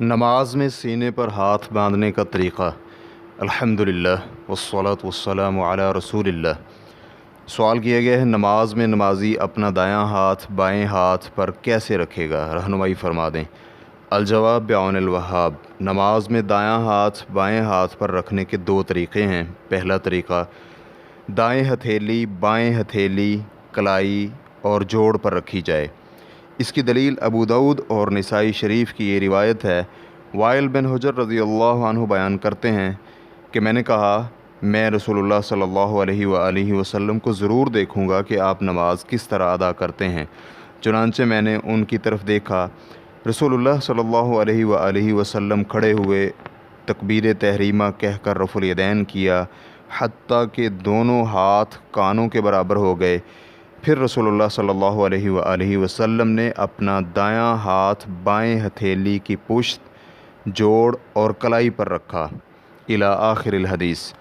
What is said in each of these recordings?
नमाज में सीने पर हाथ बांधने का तरीक़ा। अल्हम्दुलिल्लाह वस्सलातु वस्सलामु अला रसूलिल्लाह। सवाल किया गया है, नमाज में नमाजी अपना दायां हाथ बाएं हाथ पर कैसे रखेगा, रहनुमाई फरमा दें। अलजवाब बिआउनिल वहाब। नमाज में दायां हाथ बाएं हाथ पर रखने के दो तरीक़े हैं। पहला तरीक़ा, दाएं हथेली बाएं हथेली कलाई और जोड़ पर रखी जाए। इसकी दलील अबू दाऊद और निसाई शरीफ की ये रिवायत है। वाइल बिन हुजर रज़ियल्लाहु अन्हु बयान करते हैं कि मैंने कहा, मैं रसूलुल्लाह सल्लल्लाहु अलैहि वसल्लम को ज़रूर देखूँगा कि आप नमाज किस तरह अदा करते हैं। चुनांचे मैंने उनकी तरफ देखा। रसूलुल्लाह सल्लल्लाहु अलैहि वसल्लम खड़े हुए, तकबीर तहरीमा कहकर रफ़ुल यदैन किया, हत्ता कि दोनों हाथ कानों के बराबर हो गए। फिर रसूलुल्लाह सल्लल्लाहु अलैहि वसल्लम ने अपना दायां हाथ बाएं हथेली की पुश्त, जोड़ और कलाई पर रखा। इला आखिरिल हदीस।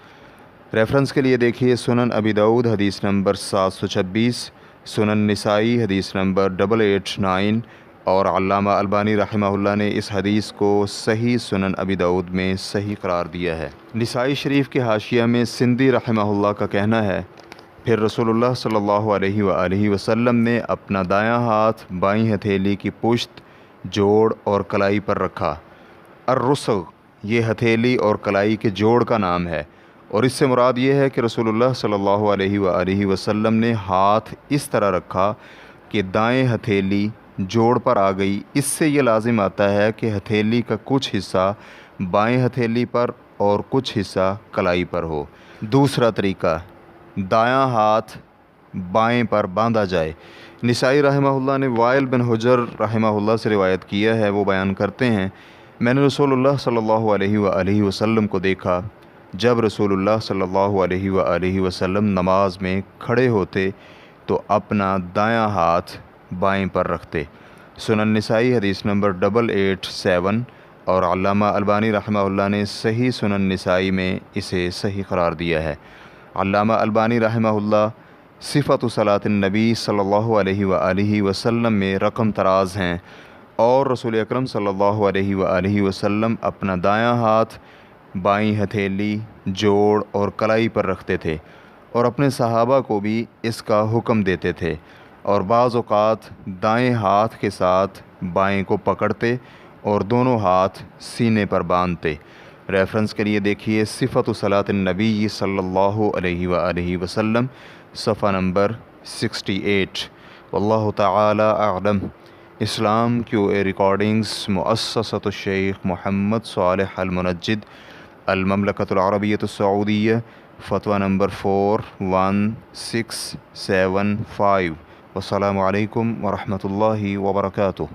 रेफरेंस के लिए देखिए सुनन अबी दाऊद हदीस नंबर 726, सुनन निसाई हदीस नंबर 889 और अल्लामा अलबानी रहमहुल्लाह ने इस हदीस को सही सुनन अबी दाऊद में सही करार दिया है। निसाई शरीफ के हाशिया में सिंधी रहमहुल्लाह का कहना है, फिर रसूलुल्लाह सल्लल्लाहु अलैहि वसल्लम ने अपना दायां हाथ बाईं हथेली की पुश्त, जोड़ और कलाई पर रखा। अर्रुस्ग़ ये हथेली और कलाई के जोड़ का नाम है और इससे मुराद ये है कि रसूलुल्लाह सल्लल्लाहु अलैहि वसल्लम ने हाथ इस तरह रखा कि दाएं हथेली जोड़ पर आ गई। इससे ये लाजिम आता है कि हथेली का कुछ हिस्सा बाएं हथेली पर और कुछ हिस्सा कलाई पर हो। दूसरा तरीका, दायां हाथ बाएं पर बांधा जाए। निसाई रहमहुल्लाह ने वाइल बिन हुजर रहमहुल्लाह से रिवायत किया है। वो बयान करते हैं, मैंने रसूलुल्लाह सल्लल्लाहु अलैहि वसल्लम को देखा। जब रसूलुल्लाह सल्लल्लाहु अलैहि वसल्लम नमाज में खड़े होते तो अपना दायां हाथ बाएं पर रखते। सुनन निसाई हदीस नंबर 887 और अल्लामा अलबानी रहमहुल्लाह ने सही सुनन निसाई में इसे सही करार दिया है। अल्लामा अलबानी रहमहुल्लाह सिफ़तु सलातिन नबी सल्लल्लाहु अलैहि वसल्लम में रकम तराज हैं और रसूल अकरम सल्लल्लाहु अलैहि वसल्लम अपना दायां हाथ बाईं हथेली, जोड़ और कलाई पर रखते थे और अपने सहाबा को भी इसका हुक्म देते थे और बाज़ औक़ात दाएं हाथ के साथ बाएं को पकड़ते और दोनों हाथ सीने पर बांधते। रेफरेंस के लिए देखिए सिफ़तु सलातिन नबी सल्लल्लाहु अलैहि वसल्लम, सफ़ा नंबर 68। वल्लाहु तआला अअलम। इस्लाम क्यूए रिकॉर्डिंग्स, मुअस्ससतु शेख मोहम्मद सालेह अल मुनज्जिद, अल ममलकतुल अरबिय्यतुस सऊदिय्या, फ़तवा नंबर 41675। वस्सलामु अलैकुम व रहमतुल्लाहि व बरकातुहू।